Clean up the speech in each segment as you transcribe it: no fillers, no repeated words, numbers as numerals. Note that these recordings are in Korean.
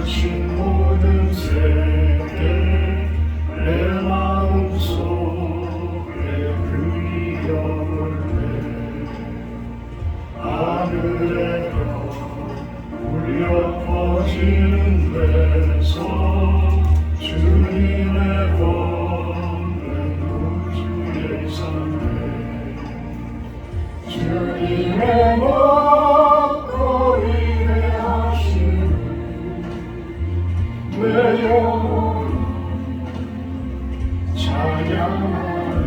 거친 모든 세계 내 마음속에 그리워올래. 하늘의 별 울려 퍼지는 데서 주님의 권능 우주에 사네. 주님의 먹고 위대하심을 내 영혼이 찬양하네.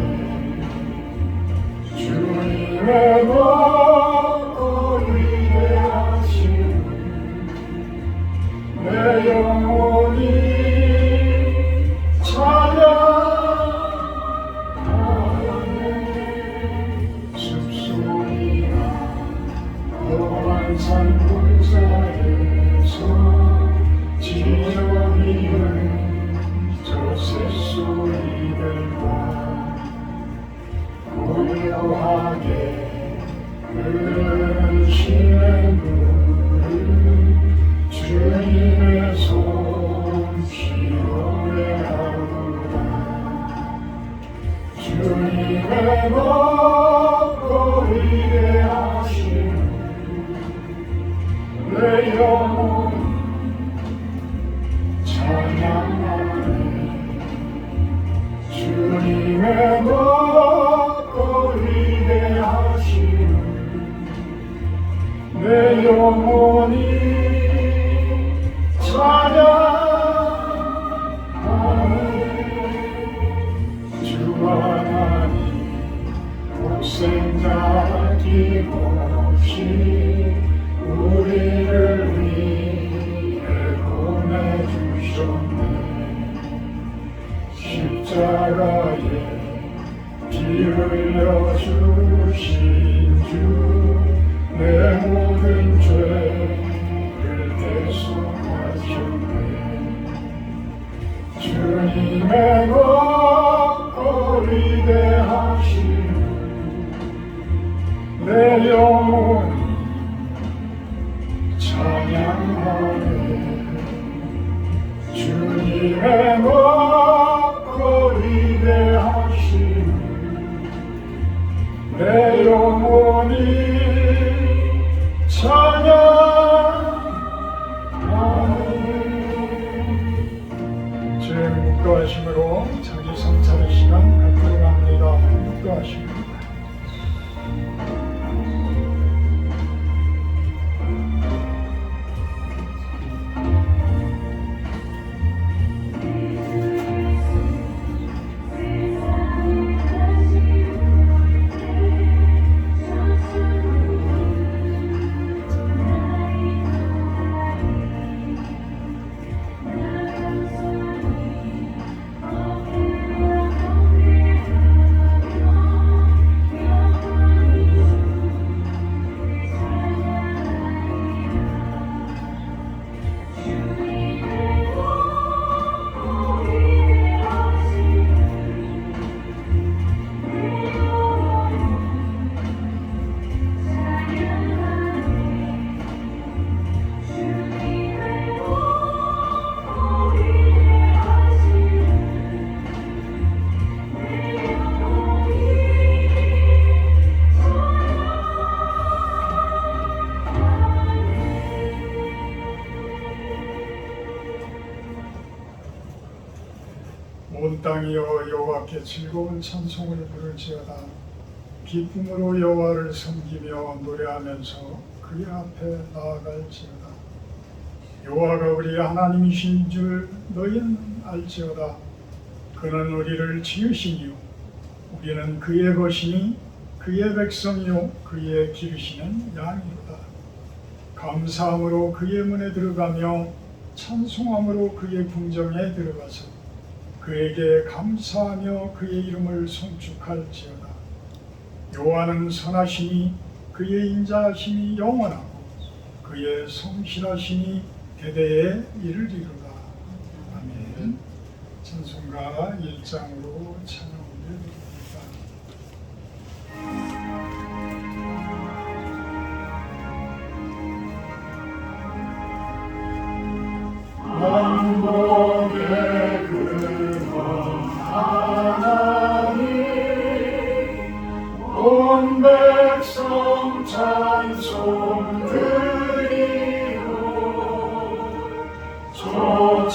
주님의 먹고 위대하심을 내 영혼이 산 골짜기에서 지저귀는 저 새소리들과 고요하게 흐르는 시냇물을 주님의 손길로 노래하노라. 주님의 먹고 위대하신 내 영혼이 찬양하네. 주님의 먹고 위대하심을 내 영혼이 찬양하네. 주 하나님 독생자 김없이 우리를 위해 보내주셨네. 십자가에 피 흘려 주신 주 내 모든 죄를 대속하셨네. 주님의 먹고 위대하심을 내 영혼이 찬양하네. 주님의 먹고 위대하심을 내 영혼이 찬양하네. 주의 묵도하심으로 자기 성찰의 시간 갖도록 합니다. 묵도하심으로. 온 땅이여 여호와께 즐거운 찬송을 부를지어다. 기쁨으로 여호와를 섬기며 노래하면서 그의 앞에 나아갈지어다. 여호와가 우리 하나님이신 줄 너희는 알지어다. 그는 우리를 지으시니요 우리는 그의 것이니 그의 백성이요 그의 기르시는 양이로다. 감사함으로 그의 문에 들어가며 찬송함으로 그의 궁정에 들어가서 그에게 감사하며 그의 이름을 송축할지어다. 여호와는 선하시니 그의 인자하심이 영원하고 그의 성실하심이 대대에 이르리로다. 아멘. 찬송가 1장으로 찬양 올려드립니다.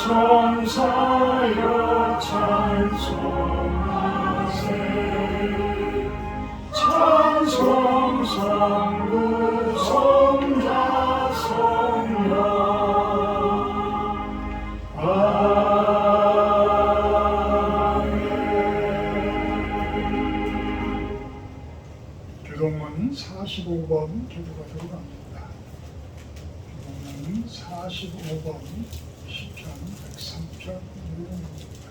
천사여 찬송하세 찬송 성부 성자 성령 아멘. 교동문 45번 기도가 들어갑니다. 교동문 45번 시편 103편 유형입니다.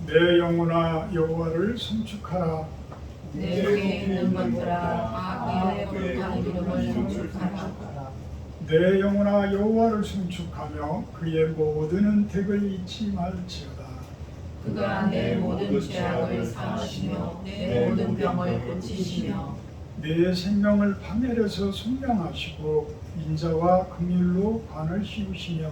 내 영혼아 여호와를 송축하라. 내 속에 있는 것들아 마귀의 거룩한 이름을 송축하라. 내 영혼아 여호와를 송축하며 그의 모든 은택을 잊지 말지어다. 그가 내 모든 죄악을 사하시며 내 모든 병을 고치시며 내 생명을 파멸해서 속량하시고 인자와 긍휼로 관을 씌우시며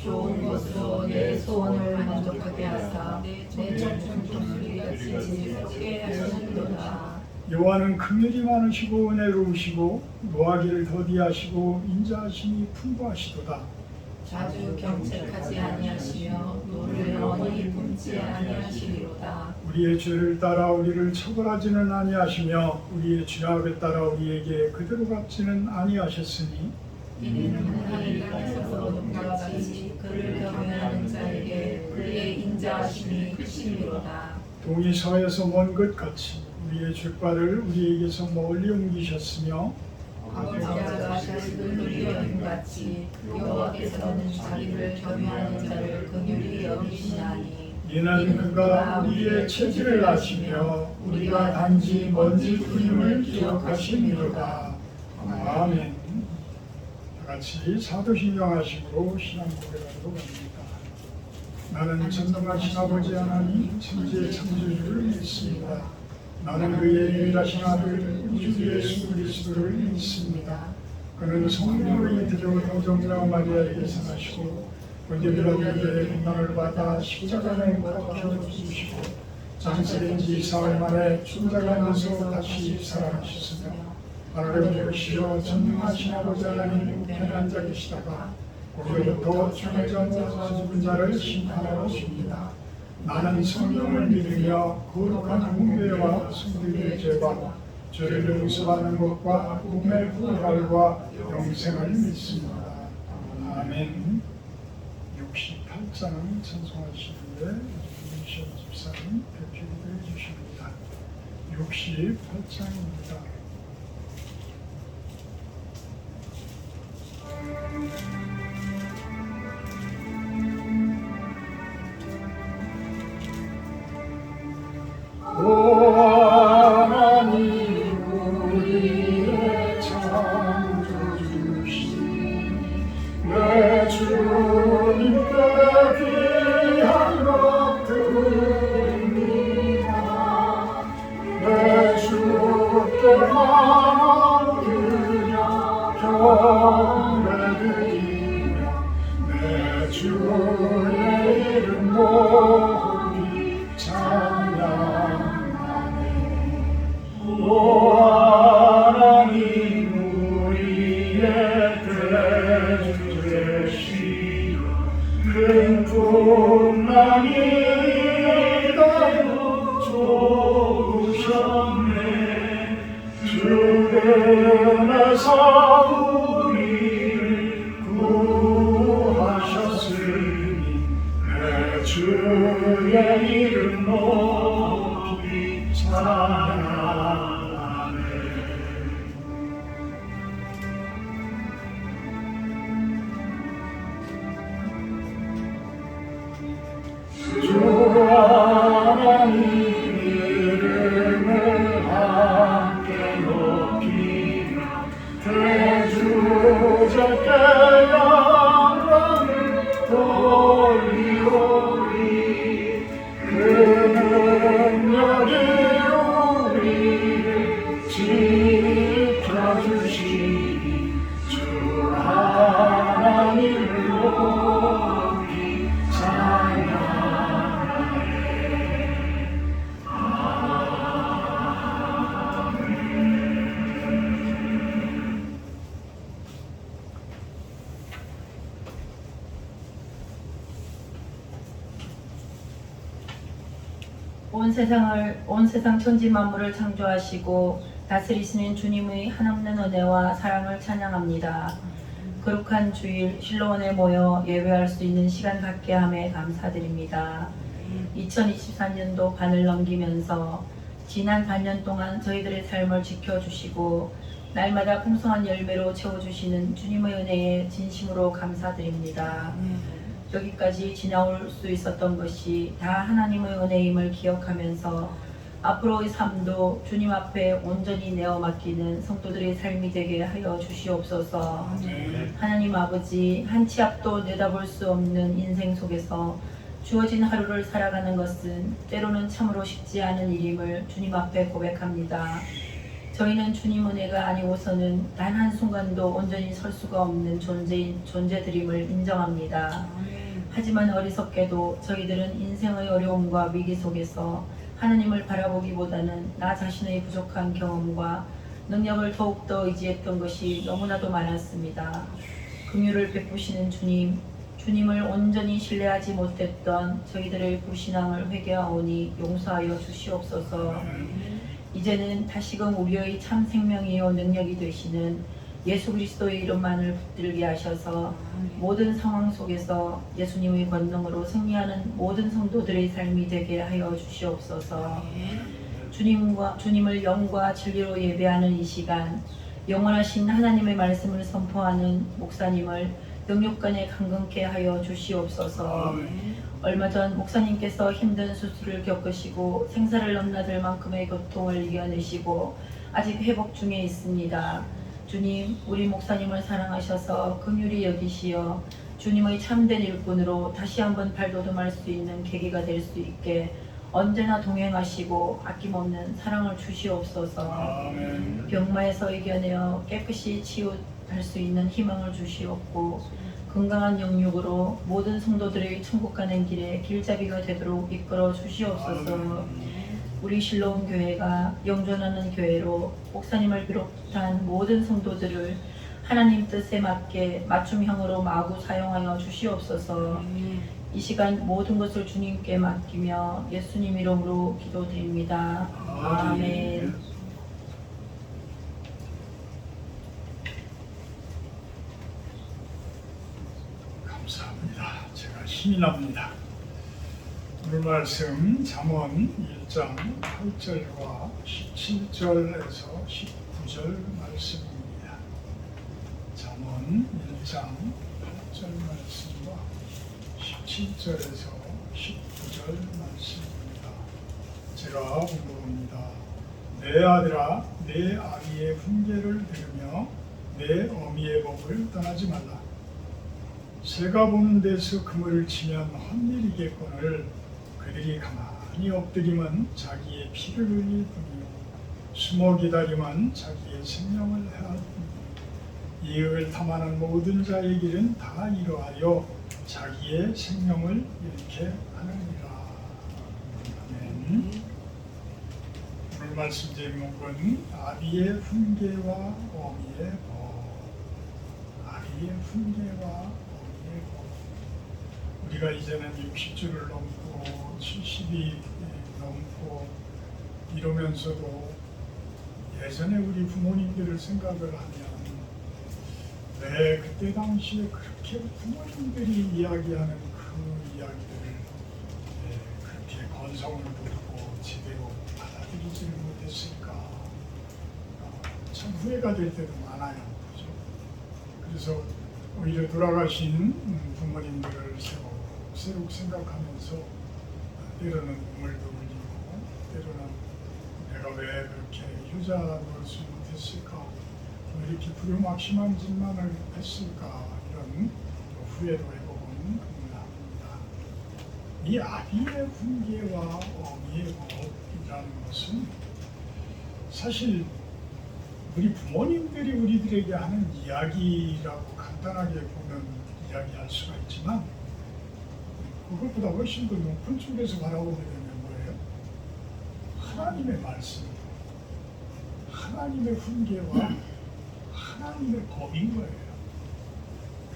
좋은 것으로 내 소원을 만족하게 하사 내 청춘 종소리같이 즐겁게 하시는도다. 여호와는 긍휼이 많으시고 은혜로우시고 노하기를 더디하시고 인자하심이 풍부하시도다. 자주 경책하지 아니하시며 노를 영원히 품지 아니하시리로다. 우리의 죄를 따라 우리를 처벌하지는 아니하시며 우리의 죄악을 따라 우리에게 그대로 갚지는 아니하셨으니 이는 하나님 땅에서 눈과 같이 그를 경외하는 자에게 그의 인자하심이 크심이로다. 동이 서에서 먼 것 같이 우리의 죄과를 우리에게서 멀리 옮기셨으며 아버지가 자식을 긍휼히 여김같이 여호와께서는 자기를 경외하는 자를 긍휼히 여기시나니 이는 그가 우리의 체질을 아시며 우리가 단지 먼지 뿐임을 기억하심이로다. 아멘. 같이 사도신경 하심으로 신앙 고백하러 갑니다. 나는 전능하신 아버지 하나님 천지의 창조주를 믿습니다. 나는 그의 유일하신 아들 우주 예수 그리스도를 믿습니다. 그는 성령을 이들여 동정녀 마리아에게 생하시고 본디 빌라도에게 고난을 받아 십자가에 못 박혀 죽으시고 장사된 지 사흘 만에 죽자가에서 다시 살아나셨으며 하늘에 오르시어 전능하신 아버지 하나님 우편에 앉아 계시다가 거기로부터 천하전에서 죽은 자를 심판하러 오십니다. 나는 성령을 믿으며 거룩한 공회와 성도의 죄와 죄를 용서받는 것과 몸의 부활과 영생을 믿습니다. 아멘. 68장 찬송하시는데 이시연 집사님 대표기도해 주십니다. 68장입니다. 오 하나님 우리의 창조주신 내 주님께 귀한 것 드립니다. 내 주께 마음 드려 경배드리며 내 주의 이름 높이 오 하나님 우리의 대주 되시어 큰 풍랑이 이다로 좋으셨네. 죽음에서 우리를 구하셨으니 내 주의 이름 높이 찬양하네. 주 하나님 이름을 함께 높이며 대주자께 영광을 돌리오리. 그 능력이 우리를 지켜주시니 주 하나님을 높이 찬양하네. 온 세상 천지 만물을 창조하시고 다스리시는 주님의 한없는 은혜와 사랑을 찬양합니다. 거룩한 주일 실로원에 모여 예배할 수 있는 시간 갖게 함에 감사드립니다. 2024년도 반을 넘기면서 지난 반년 동안 저희들의 삶을 지켜주시고 날마다 풍성한 열매로 채워주시는 주님의 은혜에 진심으로 감사드립니다. 여기까지 지나올 수 있었던 것이 다 하나님의 은혜임을 기억하면서 앞으로의 삶도 주님 앞에 온전히 내어 맡기는 성도들의 삶이 되게 하여 주시옵소서. 하나님 아버지, 한 치 앞도 내다볼 수 없는 인생 속에서 주어진 하루를 살아가는 것은 때로는 참으로 쉽지 않은 일임을 주님 앞에 고백합니다. 저희는 주님 은혜가 아니고서는 단 한순간도 온전히 설 수가 없는 존재들임을 인정합니다. 하지만 어리석게도 저희들은 인생의 어려움과 위기 속에서 하나님을 바라보기보다는 나 자신의 부족한 경험과 능력을 더욱더 의지했던 것이 너무나도 많았습니다. 긍휼을 베푸시는 주님을 온전히 신뢰하지 못했던 저희들의 불신앙을 회개하오니 용서하여 주시옵소서. 이제는 다시금 우리의 참 생명이요 능력이 되시는 예수 그리스도의 이름만을 붙들게 하셔서 모든 상황 속에서 예수님의 권능으로 승리하는 모든 성도들의 삶이 되게 하여 주시옵소서. 주님을 영과 진리로 예배하는 이 시간, 영원하신 하나님의 말씀을 선포하는 목사님을 영육간에 강건케 하여 주시옵소서. 얼마 전 목사님께서 힘든 수술을 겪으시고 생사를 넘나들 만큼의 고통을 이겨내시고 아직 회복 중에 있습니다. 주님, 우리 목사님을 사랑하셔서 긍휼히 여기시어 주님의 참된 일꾼으로 다시 한번 발돋움할 수 있는 계기가 될 수 있게 언제나 동행하시고 아낌없는 사랑을 주시옵소서. 아멘. 병마에서 이겨내어 깨끗이 치유할 수 있는 희망을 주시옵고 건강한 영육으로 모든 성도들의 천국 가는 길에 길잡이가 되도록 이끌어 주시옵소서. 우리 실로온 교회가 영존하는 교회로 목사님을 비롯한 모든 성도들을 하나님 뜻에 맞게 맞춤형으로 마구 사용하여 주시옵소서. 이 시간 모든 것을 주님께 맡기며 예수님 이름으로 기도드립니다. 아멘. 감사합니다. 제가 힘이 납니다. 오늘 말씀 잠언 1장 8절과 17절에서 19절 말씀입니다. 잠언 1장 8절 말씀과 17절에서 19절 말씀입니다. 제가 공부합니다. 내 아들아, 내 아비의 훈계를 들으며 내 어미의 법을 떠나지 말라. 새가 보는 데서 그물을 치면 헛일이겠거늘 그들이 가만히 엎드리면 자기의 피를 흘릴 뿐이요 숨어 기다리면 자기의 생명을 해할 뿐이요 이익을 탐하는 모든 자의 길은 다 이러하여 자기의 생명을 잃게 하느니라. 아멘. 오늘 말씀 제목은 아비의 훈계와 어미의 법. 아비의 훈계와 우리가 이제는 60주를 넘고 70이 넘고 이러면서도 예전에 우리 부모님들을 생각을 하면 왜 그때 당시에 그렇게 부모님들이 이야기하는 그 이야기들을 그렇게 건성을 돋고 제대로 받아들이지를 못했을까. 참 후회가 될 때도 많아요. 그죠? 그래서 오히려 돌아가신 부모님들을 새록 생각하면서 때로는 눈물도 흘리고 때로는 내가 왜 그렇게 효자 노릇을 못했을까, 왜 이렇게 불효막심한 짓만을 했을까, 이런 후회도 해보곤 합니다. 이 아비의 훈계와 어미의 법이라는 것은 사실 우리 부모님들이 우리들에게 하는 이야기라고 간단하게 보면 이야기할 수가 있지만 그것보다 훨씬 더 높은 쪽에서 바라보게 되면 뭐예요? 하나님의 말씀, 하나님의 훈계와 하나님의 법인 거예요.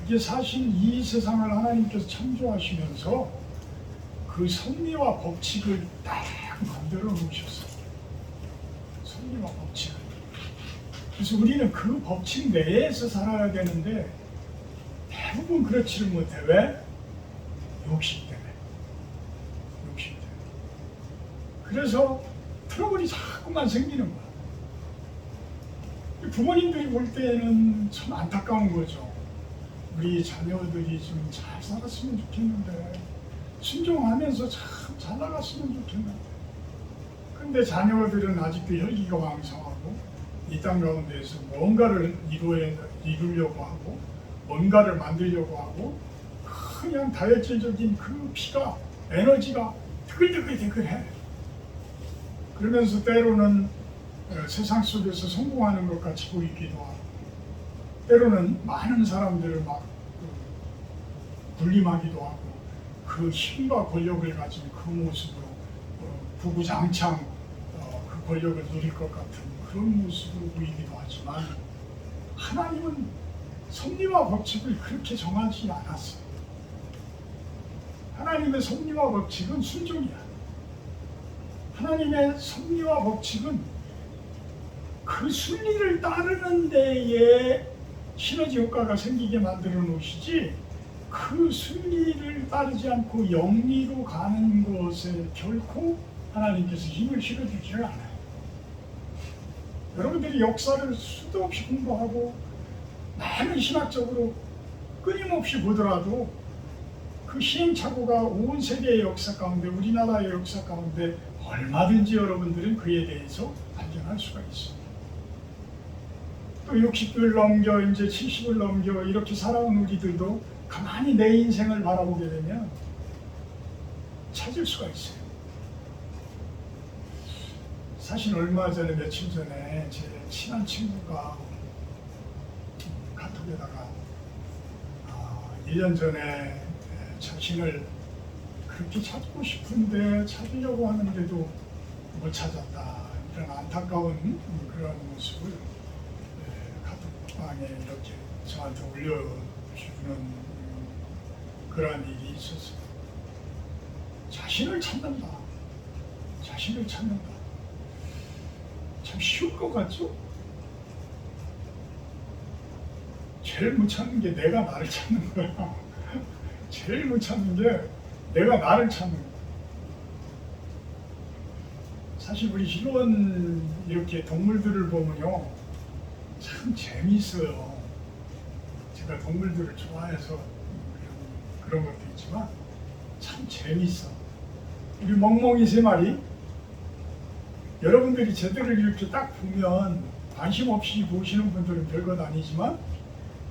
그게 사실 이 세상을 하나님께서 창조하시면서 그 섭리와 법칙을 딱 딱 만들어 놓으셨어요. 섭리와 법칙을. 그래서 우리는 그 법칙 내에서 살아야 되는데 대부분 그렇지를 못해. 왜? 욕심 때문에. 욕심 때문에. 그래서 트러블이 자꾸만 생기는 거야. 부모님들이 볼 때는 참 안타까운 거죠. 우리 자녀들이 좀 잘 살았으면 좋겠는데, 순종하면서 참 잘 나갔으면 좋겠는데. 근데 자녀들은 아직도 혈기가 왕성하고 이 땅 가운데에서 뭔가를 이루려고 하고 뭔가를 만들려고 하고 그냥 다혈질적인 그 피가, 에너지가 드글드글드글해. 그러면서 때로는 세상 속에서 성공하는 것 같이 보이기도 하고, 때로는 많은 사람들을 막 군림하기도 하고, 그 힘과 권력을 가진 그 모습으로 부구장창 그 권력을 누릴 것 같은 그런 모습으로 보이기도 하지만, 하나님은 섭리와 법칙을 그렇게 정하지 않았어요. 하나님의 섭리와 법칙은 순종이야. 하나님의 섭리와 법칙은 그 순리를 따르는 데에 시너지 효과가 생기게 만들어 놓으시지, 그 순리를 따르지 않고 영리로 가는 것에 결코 하나님께서 힘을 실어주지를 않아요. 여러분들이 역사를 수도 없이 공부하고 많은 신학적으로 끊임없이 보더라도 그 시행착오가 온 세계의 역사 가운데, 우리나라의 역사 가운데 얼마든지 여러분들은 그에 대해서 발견할 수가 있습니다. 또 60을 넘겨 이제 70을 넘겨 이렇게 살아온 우리들도 가만히 내 인생을 바라보게 되면 찾을 수가 있어요. 사실 얼마 전에, 며칠 전에 제 친한 친구가 카톡에다가 1년 전에 자신을 그렇게 찾고 싶은데 찾으려고 하는데도 못 찾았다, 이런 안타까운 그런 모습을 카톡방에 이렇게 저한테 올려주는 그런 일이 있었어요. 자신을 찾는다. 자신을 찾는다. 참 쉬울 것 같죠? 제일 못 찾는 게 내가 나를 찾는 거야. 제일 못 찾는 게 내가 나를 찾는 거야. 사실 우리 실원 이렇게 동물들을 보면요, 참 재미있어요. 제가 동물들을 좋아해서 그런 것도 있지만 참 재미있어. 우리 멍멍이 3마리, 여러분들이 제대로 이렇게 딱 보면 관심 없이 보시는 분들은 별것 아니지만,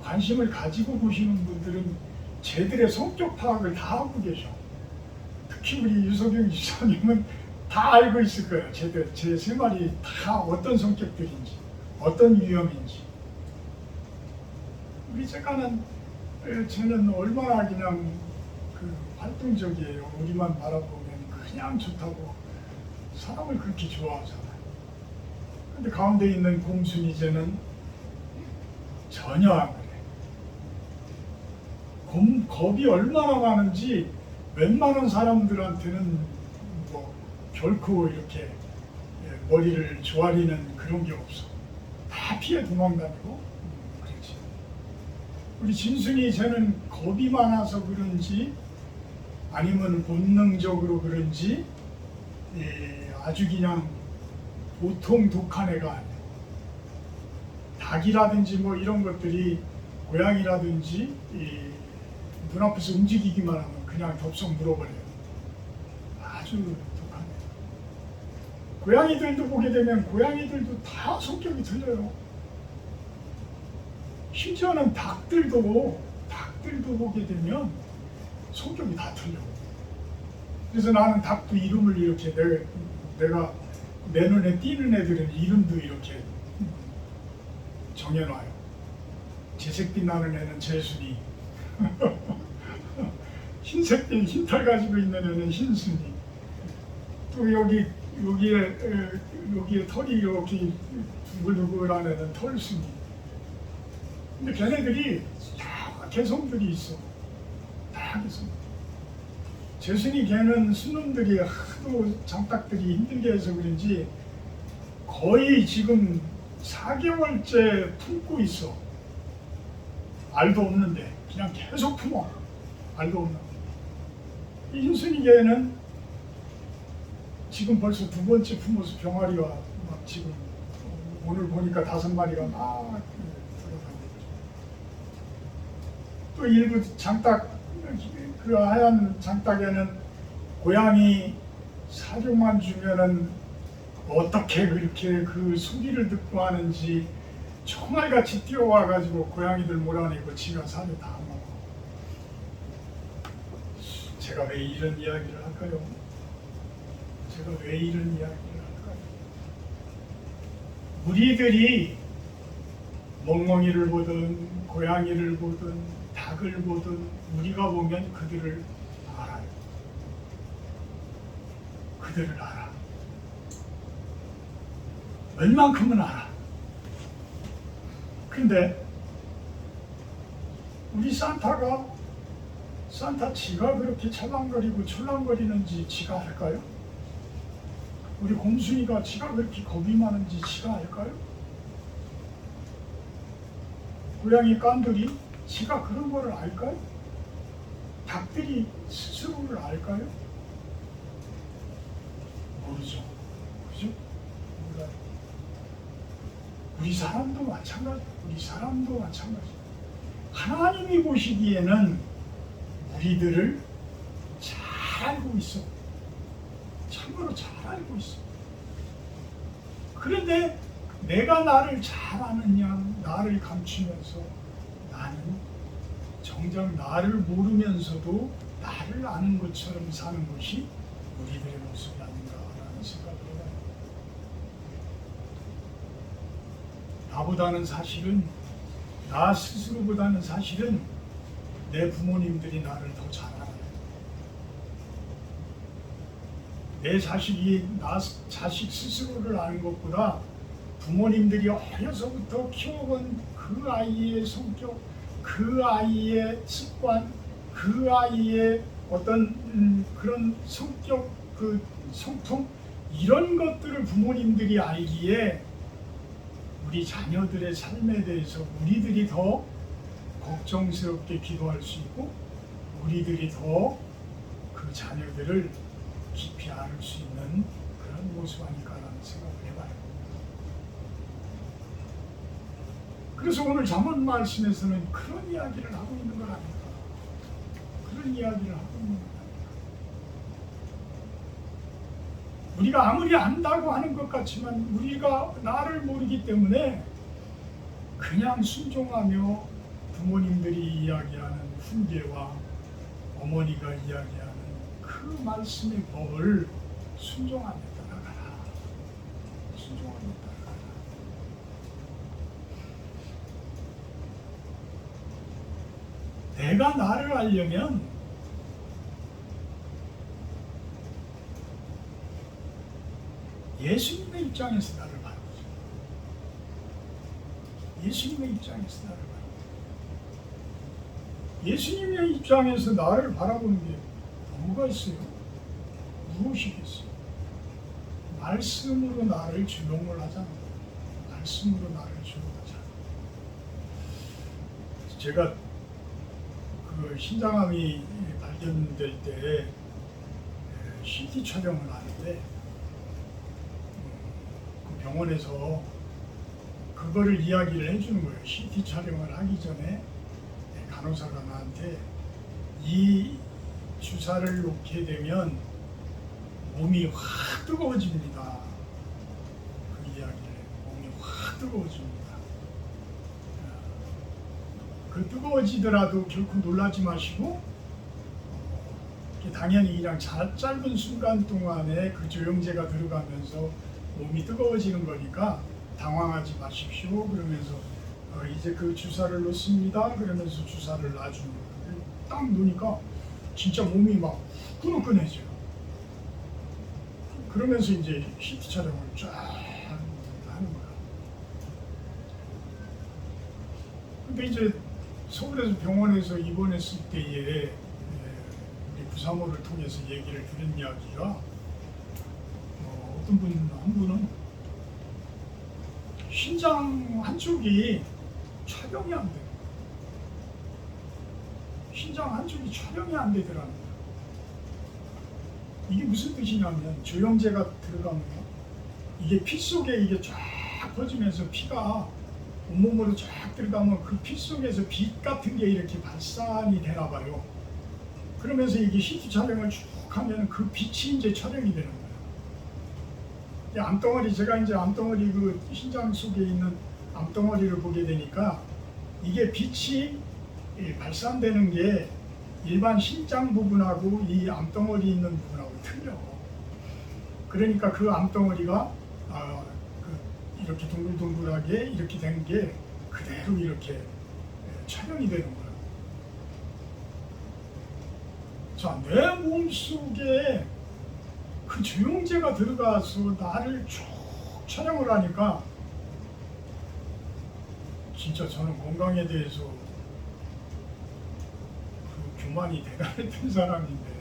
관심을 가지고 보시는 분들은 쟤들의 성격 파악을 다 하고 계셔. 특히 우리 유석영 집사님은 다 알고 있을 거예요. 쟤들, 제 3마리 다 어떤 성격들인지, 어떤 유형인지. 우리 작가는 쟤는 얼마나 그냥 그 활동적이에요. 우리만 바라보면 그냥 좋다고 사람을 그렇게 좋아하잖아요. 근데 가운데 있는 곰순이 쟤는 전혀 안 그래. 겁이 얼마나 많은지 웬만한 사람들한테는 뭐 결코 이렇게 머리를 조아리는 그런 게 없어. 다 피해 도망다니고 그렇지. 우리 진순이 쟤는 겁이 많아서 그런지 아니면 본능적으로 그런지 아주 그냥 보통 독한 애가 아니야. 닭이라든지 뭐 이런 것들이, 고양이라든지 눈앞에서 움직이기만 하면 그냥 덥석 물어버려요. 아주 독한 애. 고양이들도 보게 되면 고양이들도 다 성격이 틀려요. 심지어는 닭들도 보게 되면 성격이 다 틀려. 그래서 나는 닭도 이름을 이렇게 내가 내 눈에 띄는 애들은 이름도 이렇게 정해놔요. 재색빛 나는 애는 재순이, 흰색빛 흰털 가지고 있는 애는 흰순이, 또 여기에 털이 이렇게 두글두글한 애는 털순이. 근데 걔네들이 다 개성들이 있어. 다 개성. 재순이 개는 순놈들이 하도 장딱들이 힘들게 해서 그런지 거의 지금 4개월째 품고 있어. 알도 없는데 그냥 계속 품어. 알도 없는. 이 흰순이 개는 지금 벌써 2번째 품어서 병아리가 막 지금 오늘 보니까 5마리가 막 돌아다니고. 또 일부 장딱, 그 하얀 장딱에는 고양이 사료만 주면은 어떻게 그렇게 그 소리를 듣고 하는지 총알같이 뛰어와가지고 고양이들 몰아내고 지가 사료 다 먹어. 제가 왜 이런 이야기를 할까요? 제가 왜 이런 이야기를 할까요? 우리들이 멍멍이를 보든 고양이를 보든 닭을 보든 우리가 보면 그들을 알아요. 그들을 알아. 웬만큼은 알아. 근데 우리 산타 지가 그렇게 찰랑거리고 출랑거리는지 지가 알까요? 우리 곰순이가 지가 그렇게 겁이 많은지 지가 알까요? 고양이 깐들이 지가 그런 거를 알까요? 닭들이 스스로를 알까요? 모르죠. 그죠? 몰라요. 우리 사람도 마찬가지. 하나님이 보시기에는 우리들을 잘 알고 있어. 참으로 잘 알고 있어. 그런데 내가 나를 잘 아는 양, 나를 감추면서 나는 정작 나를 모르면서도 나를 아는 것처럼 사는 것이 우리들의 모습이 아닌가라는 생각을 해요. 나보다는 사실은, 나 스스로보다는 사실은 내 부모님들이 나를 더 잘 알아요. 내 자식이 나 자식 스스로를 아는 것보다 부모님들이 어려서부터 키워본 그 아이의 성격, 그 아이의 습관, 그 아이의 어떤 그런 성격, 그 성품, 이런 것들을 부모님들이 알기에 우리 자녀들의 삶에 대해서 우리들이 더 걱정스럽게 기도할 수 있고, 우리들이 더 그 자녀들을 깊이 알을 수 있는 그런 모습 아닐까라는 생각을 해봐요. 그래서 오늘 잠언 말씀에서는 그런 이야기를 하고 있는 것 아닐까. 그런 이야기를 하고 있는 것 아닐까. 우리가 아무리 안다고 하는 것 같지만 우리가 나를 모르기 때문에 그냥 순종하며 부모님들이 이야기하는 훈계와 어머니가 이야기하는 그 말씀의 법을 순종하며 따라가라. 순종하며 따라가라. 내가 나를 알려면 예수님의 입장에서 나를 바라보죠. 예수님의 입장에서 나를 바라보죠. 예수님의 입장에서 나를 바라보는 게 뭐가 있어요? 무엇이겠어요? 말씀으로 나를 주용을 하잖아요. 말씀으로 나를 주용하잖아요. 제가 그 신장암이 발견될 때 CT 촬영을 하는데 그 병원에서 그거를 이야기를 해주는 거예요. CT 촬영을 하기 전에 간호사가 나한테 이 주사를 놓게 되면 몸이 확 뜨거워집니다. 그 이야기를 몸이 확 뜨거워집니다. 그 뜨거워지더라도 결코 놀라지 마시고 당연히 그냥 짧은 순간 동안에 그 조영제가 들어가면서 몸이 뜨거워지는 거니까 당황하지 마십시오. 그러면서 이제 그 주사를 놓습니다. 그러면서 주사를 놔주는 거예요. 딱 놓으니까 진짜 몸이 막 후끈후끈해져요. 그러면서 이제 CT 촬영을 쫙 하는 거야. 근데 이제 서울에서 병원에서 입원했을 때에 우리 부사모를 통해서 얘기를 들은 이야기가 어떤 한 분은 신장 한쪽이 촬영이 안 돼요. 신장 한쪽이 촬영이 안 되더라는 거예요. 이게 무슨 뜻이냐면 조영제가 들어가면 이게 피 속에 이게 쫙 퍼지면서 피가 온몸으로 쫙 들어가면 그 피 속에서 빛 같은 게 이렇게 발산이 되나 봐요. 그러면서 이게 CT 촬영을 쭉 하면 그 빛이 이제 촬영이 되는 거예요. 이 암덩어리, 제가 이제 암덩어리 그 신장 속에 있는 암덩어리를 보게 되니까 이게 빛이 발산되는 게 일반 심장 부분하고 이 암덩어리 있는 부분하고 틀려. 그러니까 그 암덩어리가 이렇게 동글동글하게 이렇게 된 게 그대로 이렇게 촬영이 되는 거야. 자, 내 몸속에 그 조영제가 들어가서 나를 쭉 촬영을 하니까 진짜 저는 건강에 대해서 그 교만이 대단했던 사람인데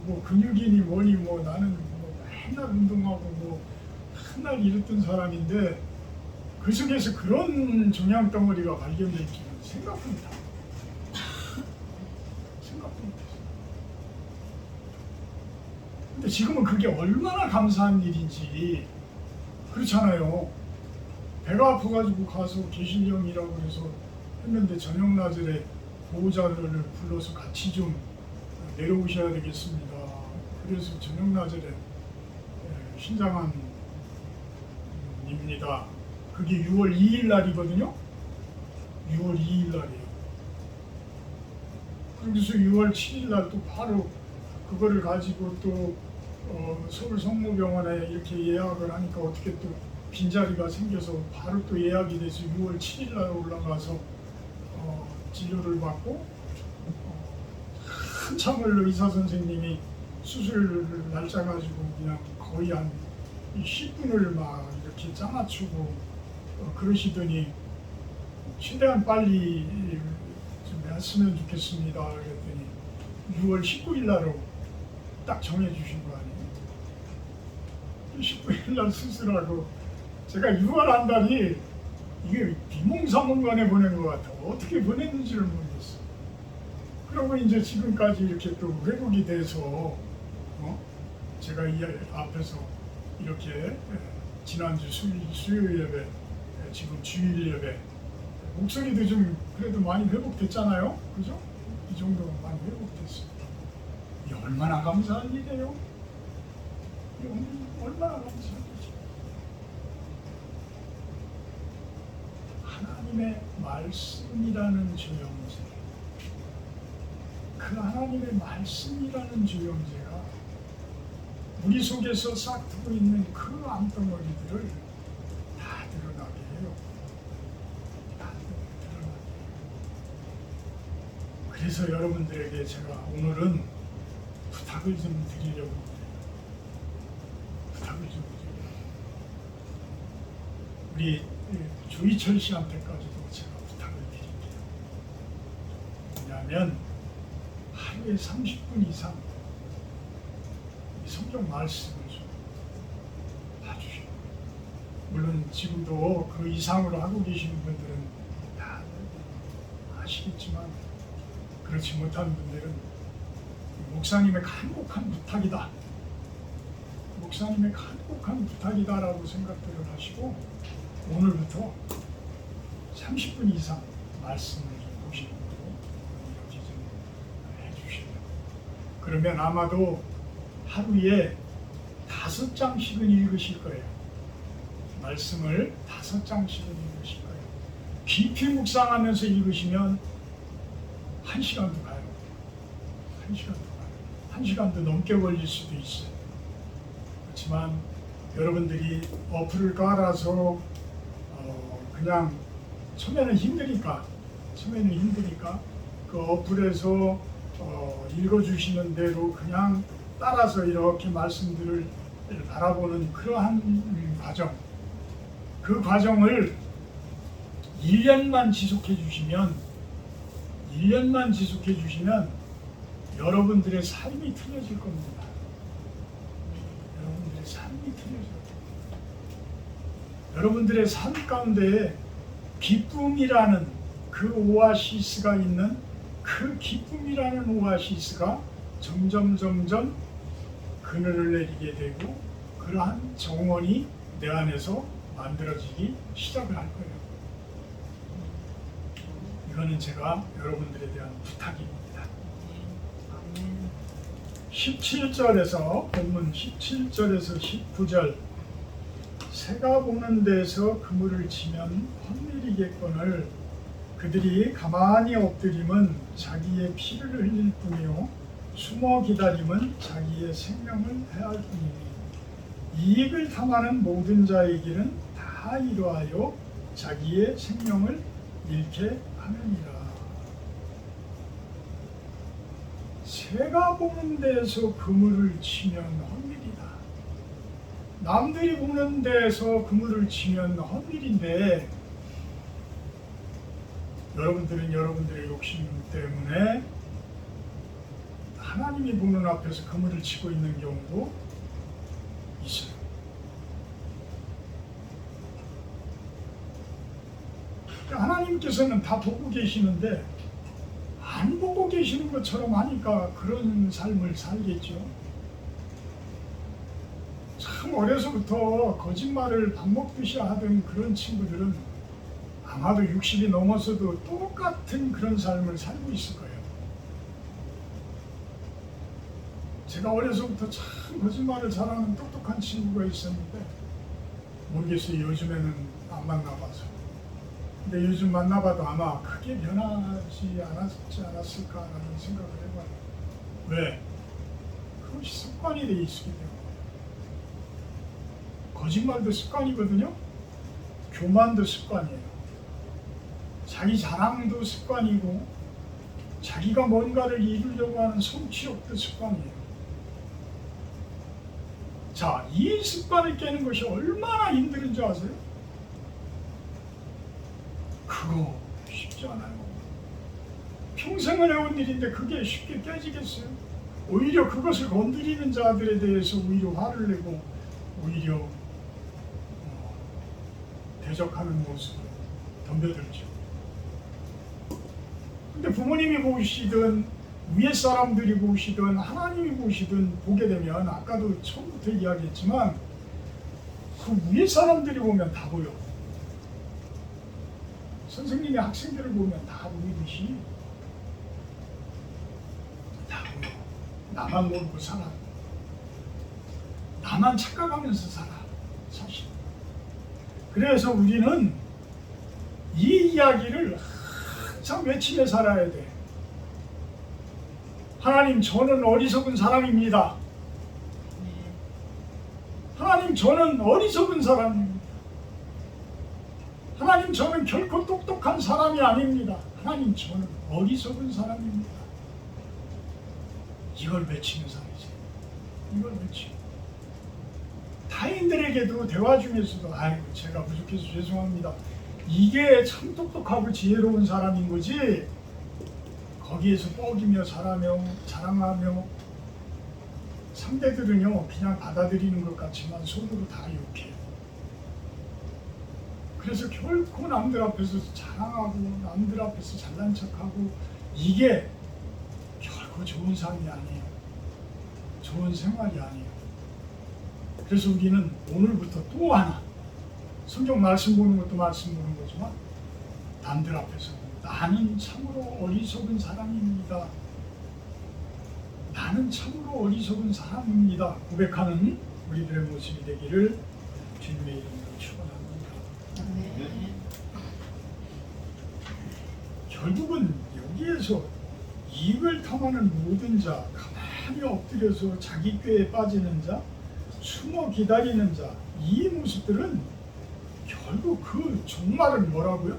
뭐 근육이니 뭐니 뭐 나는 뭐 맨날 운동하고 뭐 맨날 이랬던 사람인데 그 속에서 그런 종양 덩어리가 발견될 줄은 생각도 못하고 근데 지금은 그게 얼마나 감사한 일인지. 그렇잖아요. 배가 아파가지고 가서 계신령이라고 해서 했는데 저녁 낮에 보호자를 불러서 같이 좀 내려오셔야 되겠습니다. 그래서 저녁 낮에 신장한 입니다. 그게 6월 2일 날이거든요. 6월 2일 날이에요. 그래서 6월 7일 날 또 바로 그거를 가지고 또 서울 성모병원에 이렇게 예약을 하니까 어떻게 또 빈자리가 생겨서 바로 또 예약이 돼서 6월 7일 날 올라가서 진료를 받고 한참을 의사 선생님이 수술 날짜 가지고 그냥 거의 한 10분을 막 이렇게 짜맞추고 그러시더니 최대한 빨리 좀 했으면 좋겠습니다. 그랬더니 6월 19일 날로 딱 정해주신 거 아니에요? 19일 날 수술하고 제가 6월 한 달이 이게 비몽사몽간에 보낸 것 같아. 어떻게 보냈는지를 모르겠어. 그러고 이제 지금까지 이렇게 또 회복이 돼서 제가 이 앞에서 이렇게 지난주 수요일 예배, 지금 주일 예배 목소리도 좀 그래도 많이 회복됐잖아요. 그죠? 이 정도 많이 회복됐어요. 이게 얼마나 감사한 일이에요? 이게 얼마나 감사한 일이죠? 하나님의 말씀이라는 조영제, 그 하나님의 말씀이라는 조영제가 우리 속에서 싹트고 있는 그 암덩어리들을 다 드러나게 해요. 다 드러나게 해요. 그래서 여러분들에게 제가 오늘은 부탁을 좀 드리려고 해요. 부탁을 좀 드리려고. 우리 조희철 씨한테까지도 제가 부탁을 드릴게요. 왜냐하면 하루에 30분 이상 성경 말씀을 좀 봐주시고, 물론 지금도 그 이상으로 하고 계시는 분들은 다 아시겠지만 그렇지 못한 분들은 목사님의 간곡한 부탁이다, 목사님의 간곡한 부탁이다라고 생각들을 하시고 오늘부터 30분 이상 말씀을 좀 보시는 거로 이렇게 좀 해주시면, 그러면 아마도 하루에 5장씩은 읽으실 거예요. 말씀을 5장씩은 읽으실 거예요. 깊이 묵상하면서 읽으시면 1시간도 가요. 1시간도 가요. 1시간도 넘게 걸릴 수도 있어요. 그렇지만 여러분들이 어플을 깔아서 그냥 처음에는 힘드니까 그 어플에서 읽어주시는 대로 그냥 따라서 이렇게 말씀들을 바라보는 그러한 과정, 그 과정을 1년만 지속해 주시면 1년만 지속해 주시면 여러분들의 삶이 틀려질 겁니다. 여러분들의 삶이 틀려져요. 여러분들의 삶 가운데 기쁨이라는 그 오아시스가 있는 그 기쁨이라는 오아시스가 점점 그늘을 내리게 되고 그러한 정원이 내 안에서 만들어지기 시작을 할 거예요. 이거는 제가 여러분들에 대한 부탁입니다. 17절에서 본문 17절에서 19절 새가 보는 데서 그물을 치면 헛내리겠거늘 그들이 가만히 엎드림은 자기의 피를 흘릴 뿐이요 숨어 기다림은 자기의 생명을 해할 뿐이니 이익을 탐하는 모든 자의 길은 다 이러하여 자기의 생명을 잃게 하느니라. 새가 보는 데서 그물을 치면 헛일이다. 남들이 보는 데서 그물을 치면 헛일인데 여러분들은 여러분들의 욕심 때문에 하나님이 보는 앞에서 그물을 치고 있는 경우도 있어요. 하나님께서는 다 보고 계시는데 안 보고 계시는 것처럼 하니까 그런 삶을 살겠죠. 참 어려서부터 거짓말을 밥 먹듯이 하던 그런 친구들은 아마도 60이 넘어서도 똑같은 그런 삶을 살고 있을 거예요. 제가 어려서부터 참 거짓말을 잘하는 똑똑한 친구가 있었는데 모르겠어요. 요즘에는 안 만나봐서. 근데 요즘 만나봐도 아마 크게 변하지 않았을까라는 생각을 해봐요. 왜? 그것이 습관이 돼 있기 때문에. 거짓말도 습관이거든요. 교만도 습관이에요. 자기 자랑도 습관이고 자기가 뭔가를 이루려고 하는 성취욕도 습관이에요. 자, 이 습관을 깨는 것이 얼마나 힘든 줄 아세요? 그거 쉽지 않아요. 평생을 해온 일인데 그게 쉽게 깨지겠어요? 오히려 그것을 건드리는 자들에 대해서 오히려 화를 내고 오히려 대적하는 모습을 덤벼들죠. 근데 부모님이 보시든 위에 사람들이 보시든 하나님이 보시든 보게 되면 아까도 처음부터 이야기했지만 그 위에 사람들이 보면 다 보여. 선생님이 학생들을 보면 다 보이듯이 다 보여. 나만 모르고 살아. 나만 착각하면서 살아. 사실. 그래서 우리는 이 이야기를 항상 외치며 살아야 돼. 하나님, 저는 어리석은 사람입니다. 하나님, 저는 어리석은 사람입니다. 하나님, 저는 결코 똑똑한 사람이 아닙니다. 하나님, 저는 어리석은 사람입니다. 이걸 외치는 사람이지. 이걸 외치고 타인들에게도 대화 중에서도 아이고 제가 부족해서 죄송합니다. 이게 참 똑똑하고 지혜로운 사람인 거지. 거기에서 뻐기며 자랑하며 상대들은요 그냥 받아들이는 것 같지만 속으로 다 욕해요. 그래서 결코 남들 앞에서 자랑하고 남들 앞에서 잘난 척하고 이게 결코 좋은 삶이 아니에요. 좋은 생활이 아니에요. 그래서 우리는 오늘부터 또 하나 성경 말씀 보는 것도 말씀 보는 거지만 남들 앞에서 나는 참으로 어리석은 사람입니다. 나는 참으로 어리석은 사람입니다. 고백하는 우리들의 모습이 되기를 주님의 이름으로 축원합니다. 결국은 여기에서 이익을 탐하는 모든 자, 가만히 엎드려서 자기 꾀에 빠지는 자, 숨어 기다리는 자, 이 모습들은 결국 그 종말은 뭐라고요?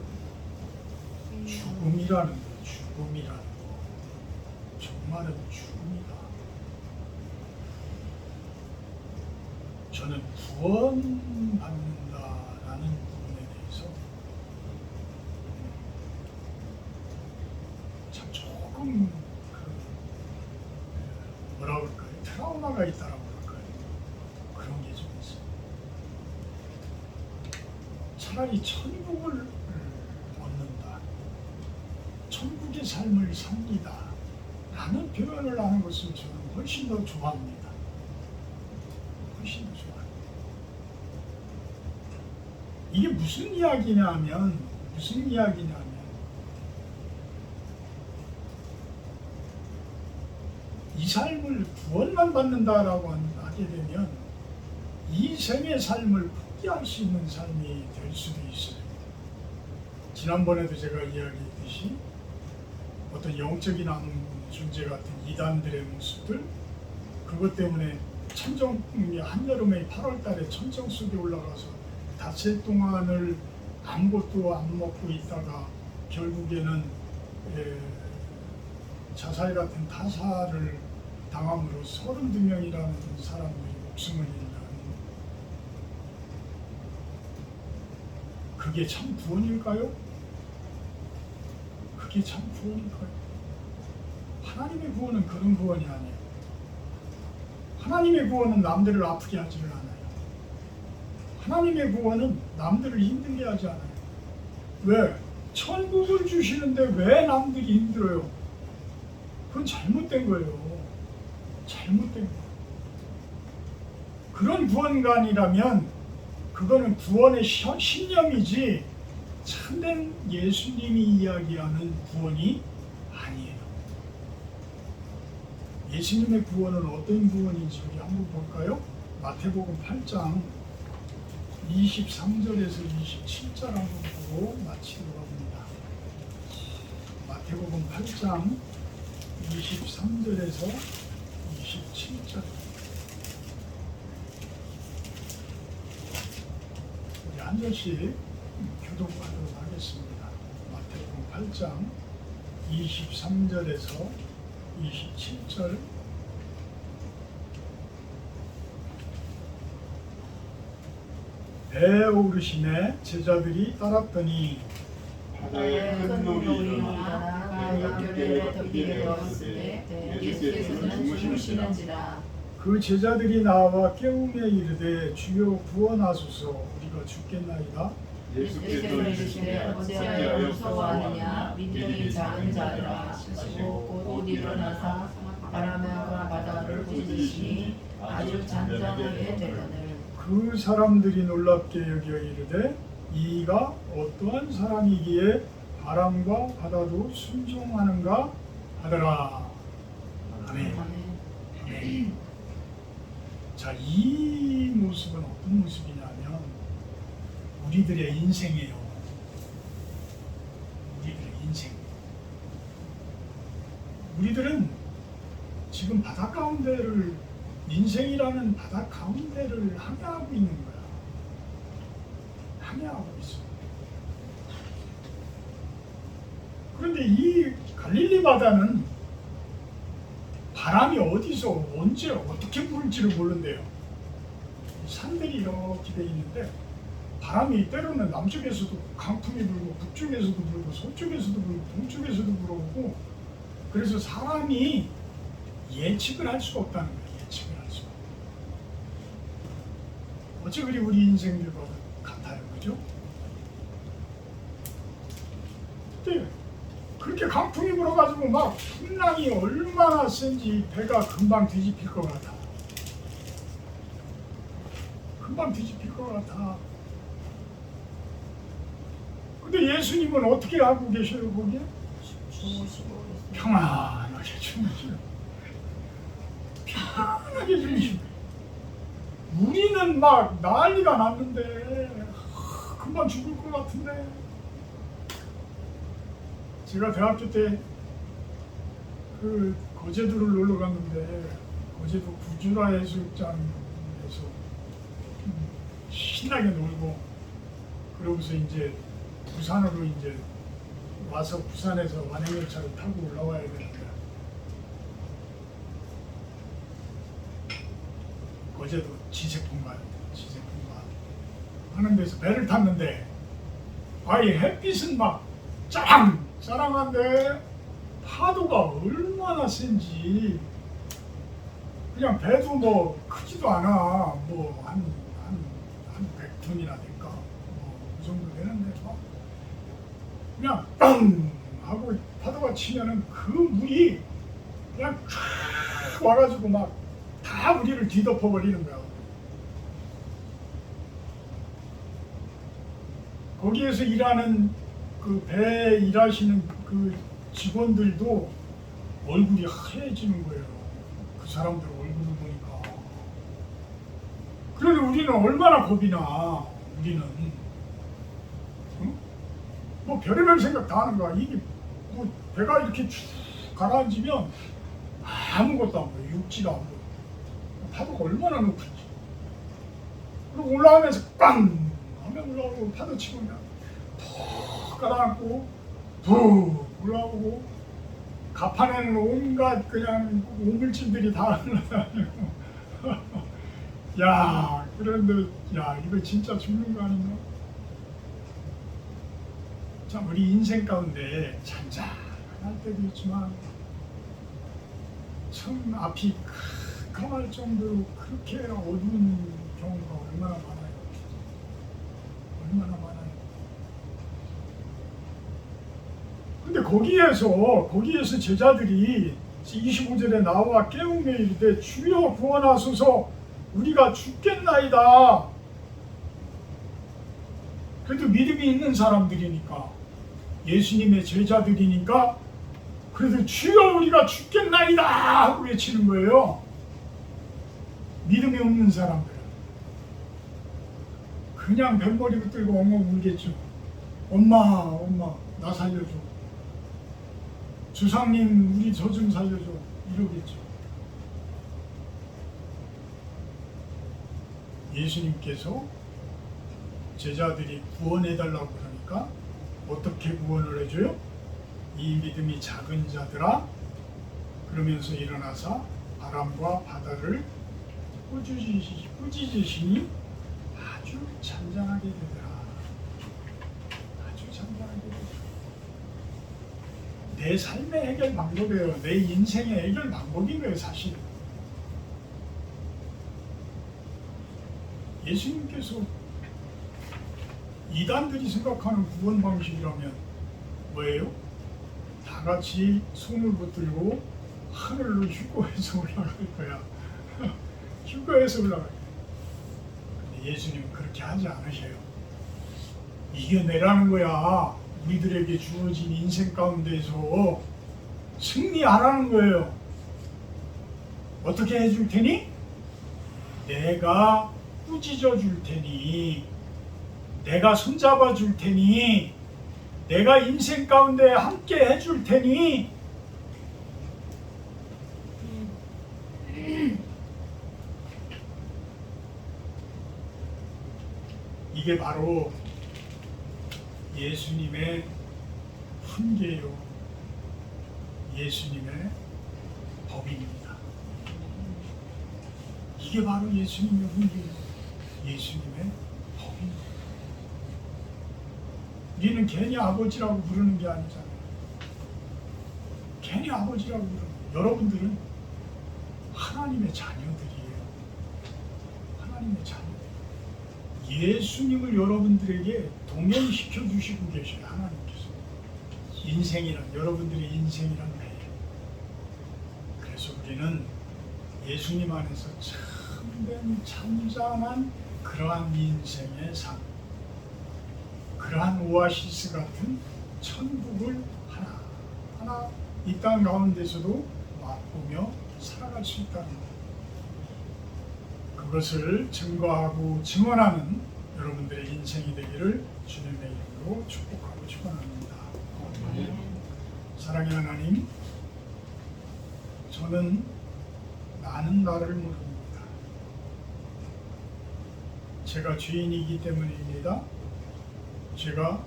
죽음이라는 거예요. 죽음이라는 거. 종말은 죽음이다. 저는 구원받는다라는 부분에 대해서 참 차라리 천국을 얻는다, 천국의 삶을 삽니다 라는 표현을 하는 것을 저는 훨씬 더 좋아합니다. 훨씬 더 좋아요. 이게 무슨 이야기냐면 이 삶을 구원만 받는다라고 하게 되면 이 생의 삶을 포기할 수 있는 삶이 될 수도 있어요. 지난번에도 제가 이야기했듯이 어떤 영적인 존재 같은 이단들의 모습들, 그것 때문에 한여름에 8월 달에 천정 속에 올라가서 닷새 동안을 아무것도 안 먹고 있다가 결국에는 자살 같은 타살을 당함으로 32명이라는 사람들이 목숨을 잃는, 그게 참 구원일까요? 그게 참 구원일까요? 하나님의 구원은 그런 구원이 아니에요. 하나님의 구원은 남들을 아프게 하지를 않아요. 하나님의 구원은 남들을 힘들게 하지 않아요. 왜? 천국을 주시는데 왜 남들이 힘들어요? 그건 잘못된 거예요. 잘못된 거예요. 그런 구원관이라면 그거는 구원의 신념이지 참된 예수님이 이야기하는 구원이 아니에요. 예수님의 구원은 어떤 구원인지 우리 한번 볼까요? 마태복음 8장 23절에서 27절 한번 보고 마치도록 합니다. 마태복음 8장 23절에서 27절. 우리 한 절씩 교독하도록 하겠습니다. 마태복음 8장 23절에서 27절. 배에 오르심에 제자들이 따랐더니 바다에 큰 물이 일어나 연결되어 덮이게 되었을 때 예수께서는 주무시는지라. 그 제자들이 나와 깨우며 이르되 주여 구원하소서 우리가 죽겠나이다. 예수께서 이르시되 어찌하여 무서워하느냐 믿음이 작은 자들아 하시고 곧 일어나사 바람과 바다를 부르시니 아주 잔잔하게 되거늘. 그 사람들이 놀랍게 여겨 이르되 이가 어떠한 사람이기에 바람과 바다도 순종하는가 하더라. 아멘. 아멘. 자, 이 모습은 어떤 모습이냐면 우리들의 인생이에요. 우리들의 인생. 우리들은 지금 바다 가운데를, 인생이라는 바다 가운데를 항해하고 있는 거야. 항해하고 있어. 그런데 이 갈릴리 바다는 바람이 어디서 언제 어떻게 불지를 모른대요. 산들이 이렇게 돼 있는데 바람이 때로는 남쪽에서도 강풍이 불고 북쪽에서도 불고 서쪽에서도 불고 동쪽에서도 불어오고, 그래서 사람이 예측을 할 수가 없다는 거예요. 예측을 할 수가. 어째 그리 우리 인생들과 같아요, 그죠? 근데 그렇게 강풍이 불어가지고 막 풍랑이 얼마나 센지 배가 금방 뒤집힐 것 같아. 금방 뒤집힐 것 같아. 근데 예수님은 어떻게 하고 계셔요, 거기에? 주무시고 평안하게 주무시고 평안하게 주무시고. 우리는 막 난리가 났는데 금방 죽을 것 같은데. 제가 대학교 때 그 거제도를 놀러 갔는데 거제도 구주라 해수욕장에서 신나게 놀고, 그러고서 이제 부산으로 이제 와서 부산에서 완행열차를 타고 올라와야 되는데 거제도 지세풍가 하는 데서 배를 탔는데 아예 햇빛은 막 짱짱한데 파도가 얼마나 센지 그냥 배도 뭐 크지도 않아. 뭐 한 100톤이나 될까? 뭐 그 정도 되는데 막 그냥 빵 하고 파도가 치면은 그 물이 그냥 쫙 와가지고 막 다 우리를 뒤덮어 버리는 거야. 거기에서 일하는 그 배에 일하시는 그 직원들도 얼굴이 하얘지는 거예요. 그 사람들 얼굴을 보니까. 그런데 우리는 얼마나 겁이 나. 우리는 응? 뭐 별의별 생각 다 하는 거야. 이게 뭐 배가 이렇게 쭉 가라앉으면 아무것도 안 보여. 육지도 안 보여. 파도가 얼마나 높은지. 그리고 올라오면서 빵 하면 올라오고 파도 치고 그냥 푹 가라앉고 푹 올라오고 가판에는 온갖 그냥 오물질들이 다 흘러다니고 야 그런데 야 이거 진짜 죽는 거 아닌가? 참 우리 인생 가운데 잔잔할 때도 있지만 참 앞이 캄캄할 정도로 그렇게 어두운 경우가 얼마나 많아요. 얼마나 많아요. 근데 거기에서 제자들이 25절에 나와 깨우며 이르되 주여 구원하소서 우리가 죽겠나이다. 그래도 믿음이 있는 사람들이니까 예수님의 제자들이니까 그래도 주여 우리가 죽겠나이다 하고 외치는 거예요. 믿음이 없는 사람들은 그냥 뱃머리 붙들고 엉엉 울겠죠. 엄마 나 살려줘. 주상님 우리 저 좀 살려줘 이러겠죠. 예수님께서 제자들이 구원해달라고 그러니까 어떻게 구원을 해줘요? 이 믿음이 작은 자들아 그러면서 일어나사 바람과 바다를 꾸짖으시니 아주 잔잔하게 되더라. 아주 잔잔하게 되더라. 내 삶의 해결 방법이에요. 내 인생의 해결 방법인 거예요, 사실. 예수님께서 이단들이 생각하는 구원 방식이라면 뭐예요? 다 같이 손을 붙들고 하늘로 휴거해서 올라갈 거야. 휴거해서 올라갈 거야. 근데 예수님은 그렇게 하지 않으셔요. 이겨내라는 거야. 우리들에게 주어진 인생 가운데서 승리하라는 거예요. 어떻게 해줄 테니? 내가 꾸짖어 줄 테니, 내가 손잡아 줄 테니, 내가 인생 가운데 함께 해줄 테니. 이게 바로 예수님의 훈계요. 예수님의 법입니다. 이게 바로 예수님의 훈계요. 예수님의 법입니다. 우리는 괜히 아버지라고 부르는 게 아니잖아요. 괜히 아버지라고 부르는 거예요. 여러분들은 하나님의 자녀들이에요. 하나님의 자녀들. 예수님을 여러분들에게 동행시켜 주시고 계셔요. 하나님께서. 인생이란, 여러분들의 인생이란 거예요. 그래서 우리는 예수님 안에서 참된 참잠한 그러한 인생의 삶, 그러한 오아시스 같은 천국을 하나 이 땅 가운데서도 맛보며 살아갈 수 있다는 것. 그것을 증거하고 증언하는 여러분들의 인생이 되기를 주님의 이름으로 축복하고 축원합니다. 사랑의 하나님, 저는 나는 나를 모릅니다. 제가 죄인이기 때문입니다. 제가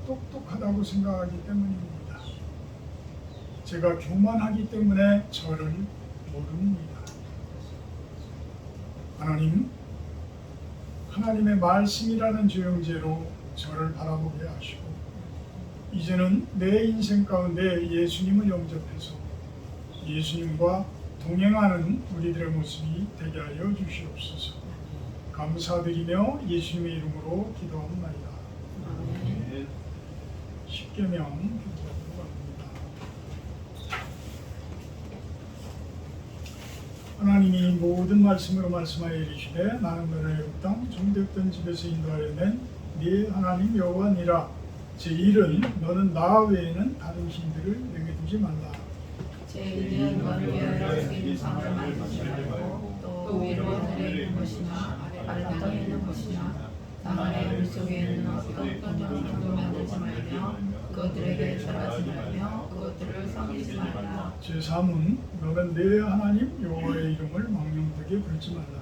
똑똑하다고 생각하기 때문입니다. 제가 교만하기 때문에 저를 모릅니다. 하나님, 하나님의 말씀이라는 조형제로 저를 바라보게 하시고 이제는 내 인생 가운데 예수님을 영접해서 예수님과 동행하는 우리들의 모습이 되게 하여 주시옵소서. 감사드리며 예수님의 이름으로 기도합니다. 아멘. 십계명 기도하도록 합니다. 하나님이 모든 말씀으로 말씀하여 이르시되 나는 너를 애굽 땅 종되었던 집에서 인도하여 낸 네 하나님 여호와니라. 제1은 너는 나 외에는 다른 신들을 내게 두지 말라. 제1은 너를 위하여 새긴 상을 만들지 말고 또 위로 하늘에 있는 것이나 아래 땅에 있는 것이나 땅 아래 물속에 있는 어떤 형상도 만들지 말며 그것들에게 절하지 말며 그것들을 섬기지 말라. 제3은 너는 내 하나님 여호와의 이름을 망령되게 부르지 말라.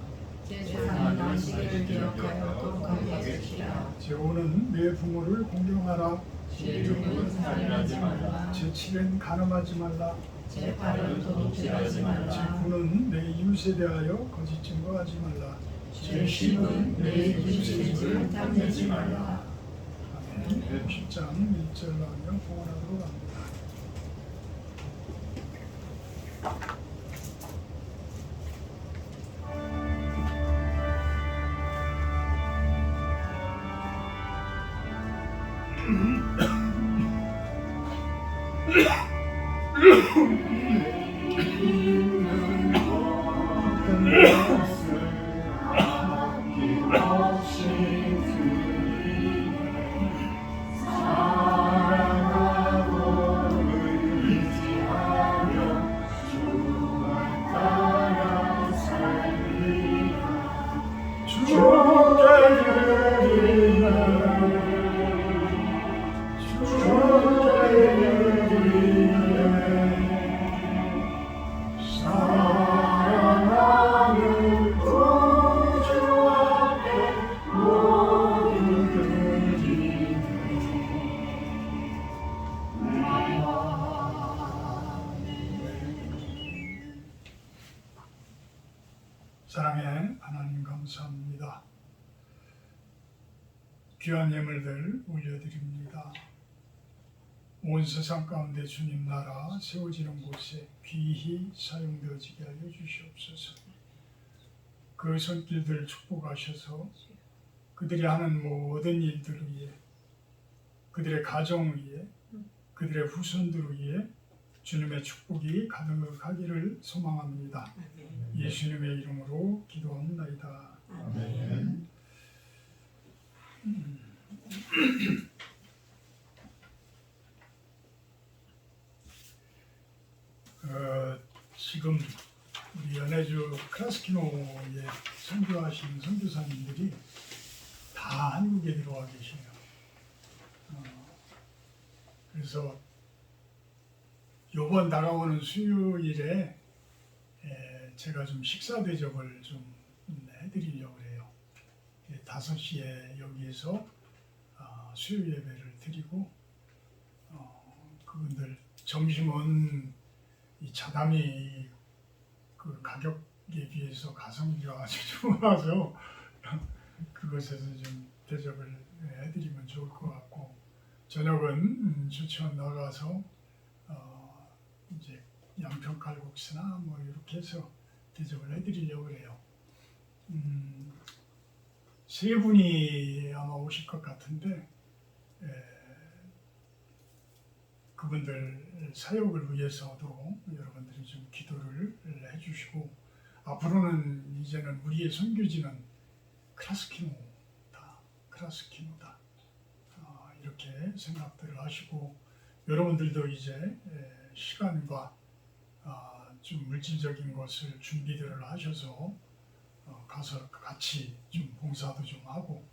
제4는 안식일을 기억하여 거룩하게 지키라. 제5는 내 부모를 공경하라. 제6은 살인하지 말라. 제7은 간음하지 말라. 제8은 도둑질하지 말라. 제9는 내 이웃에 대하여 거짓 증거하지 말라. 제10은 내 이웃의 집을 탐내지 말라. 아멘. 10장 1절로 하며 봉헌하도록 합니다. 사랑의 하나님 감사합니다. 귀한 예물들 올려드립니다. 온 세상 가운데 주님 나라 세워지는 곳에 귀히 사용되어지게 하여 주시옵소서. 그 손길들 축복하셔서 그들이 하는 모든 일들 위에, 그들의 가정 위에, 그들의 후손들 위에 주님의 축복이 가득하기를 소망합니다. 예수님의 이름으로 기도합니다. 아멘. 지금 우리 연해주 크라스키노에 선교하신 선교사님들이 다 한국에 들어와 계시네요. 그래서 이번 다가오는 수요일에 제가 좀 식사 대접을 좀 해드리려고 해요. 5시에 여기에서 수요 예배를 드리고 그분들 점심은 이 자담이 그 가격에 비해서 가성비가 아주 좋아서 그것에서 좀 대접을 해드리면 좋을 것 같고 저녁은 주천 나가서 이제 양평 칼국수나 뭐 이렇게 해서 대접을 해드리려고 해요. 3분이 아마 오실 것 같은데 그분들 사역을 위해서도 여러분들이 좀 기도를 해주시고 앞으로는 이제는 우리의 선교지는 크라스키노다 이렇게 생각들을 하시고 여러분들도 이제 시간과 좀 물질적인 것을 준비들을 하셔서 가서 같이 좀 봉사도 좀 하고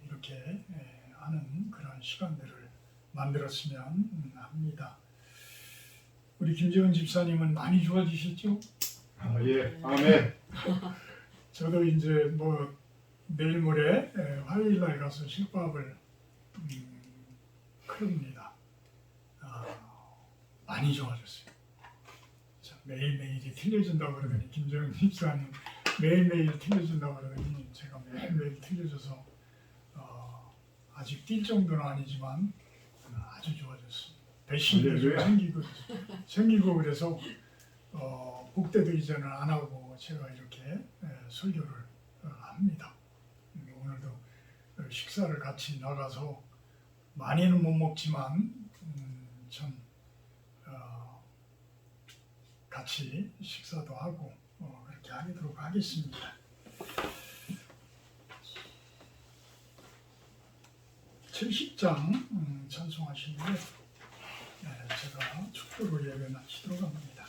이렇게 하는 그런 시간들을 만들었으면 합니다. 우리 김재훈 집사님은 많이 좋아지셨죠? 예, 아멘. 저도 이제 뭐 내일 모레 화요일 날 가서 실밥을 크릅니다. 많이 좋아졌어요. 매일매일이 틀려진다고 그러더니 김재훈 집사님 매일매일 틀려진다고 그러더니 제가 매일매일 틀려져서 아직 뛸 정도는 아니지만 아주 좋아졌습니다. 배신도 좀 생기고 그래서 복대도 이제는 안 하고 제가 이렇게 설교를 합니다. 오늘도 식사를 같이 나가서 많이는 못 먹지만 참 같이 식사도 하고 그렇게 하도록 하겠습니다. (70장) 찬송하시는데 제가 축도로 예배 마치도록 합니다.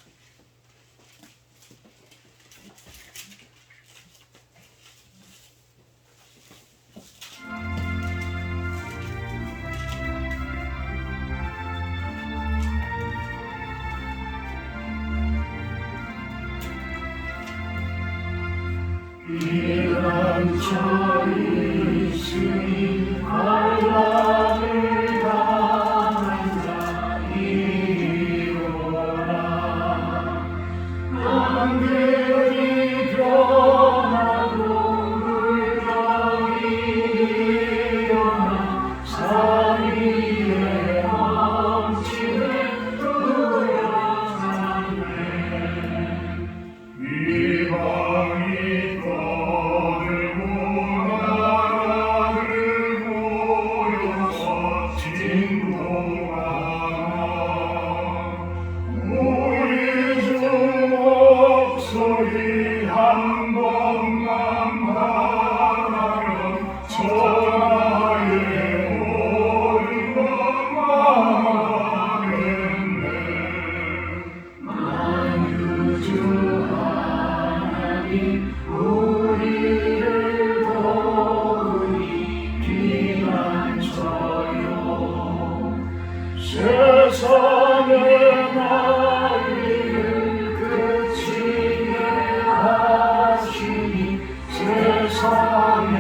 이런 저희 있으니 갈망을 당한 자이오라. 남들이 변하고 물결이 일어나 산 위에 넘치는 우연함에 이방이 소리 한 번만 말하면 전하에 오리고 말하겠네. 만유주 하나님 우리를 도우니 피난처요. 세상의 난리를 그치게 하시니 세상의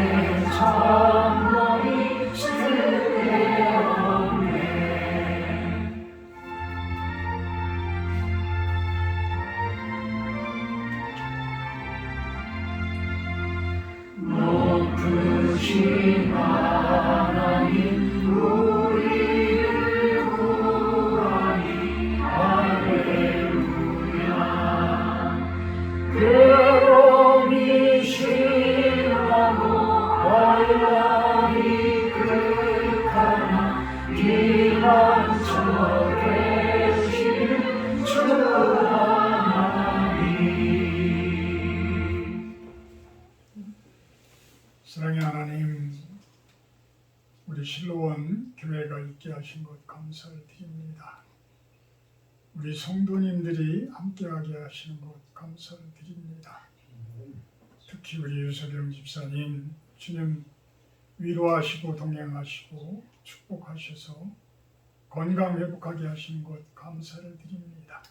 장막이 쓸데없네. 높으신 하나님 우리를 구하니 할렐루야. 괴로움이 심하고 환난이 극하나 피난처 되시는 주 하나님. 사랑의 하나님, 우리 실로원 교회가 있게 하신 것 감사를 드립니다. 우리 성도님들이 함께하게 하시는 것 감사를 드립니다. 특히 우리 유서병 집사님, 주님 위로하시고 동행하시고 축복하셔서 건강 회복하게 하시는 것 감사를 드립니다.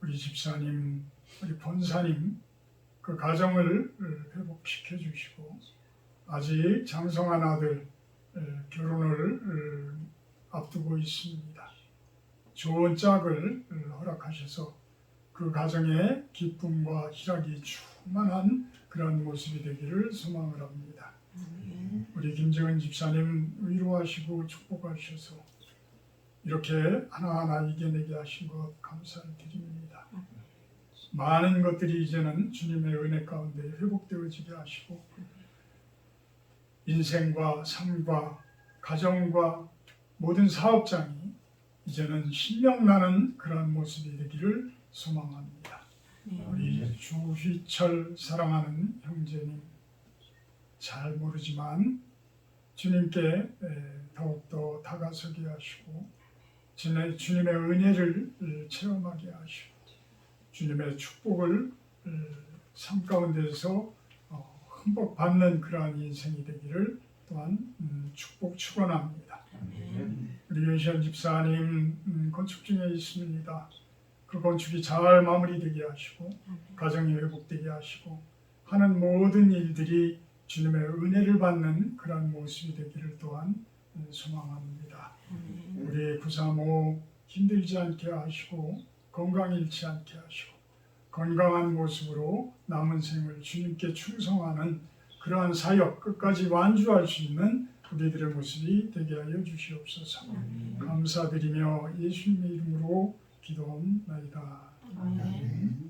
우리 집사님, 우리 본사님 그 가정을 회복시켜 주시고 아직 장성한 아들 결혼을 앞두고 있습니다. 좋은 짝을 허락하셔서 그 가정에 기쁨과 희락이 충만한 그런 모습이 되기를 소망을 합니다. 우리 김정은 집사님 위로하시고 축복하셔서 이렇게 하나하나 이겨내게 하신 것 감사를 드립니다. 많은 것들이 이제는 주님의 은혜 가운데 회복되어지게 하시고 인생과 삶과 가정과 모든 사업장이 이제는 신명나는 그런 모습이 되기를 소망합니다. 우리 주휘철 사랑하는 형제님 잘 모르지만 주님께 더욱더 다가서게 하시고 주님의 은혜를 체험하게 하시고 주님의 축복을 삶 가운데서 흠뻑 받는 그러한 인생이 되기를 또한 축원합니다. 우리 윤시현 집사님 건축 중에 있습니다. 그 건축이 잘 마무리되게 하시고 가정이 회복되게 하시고 하는 모든 일들이 주님의 은혜를 받는 그런 모습이 되기를 또한 소망합니다. 우리 구사모 힘들지 않게 하시고 건강 잃지 않게 하시고 건강한 모습으로 남은 생을 주님께 충성하는 그러한 사역 끝까지 완주할 수 있는 우리들의 모습이 되게 하여 주시옵소서. 감사드리며 예수님의 이름으로 기도합나이다. 아멘.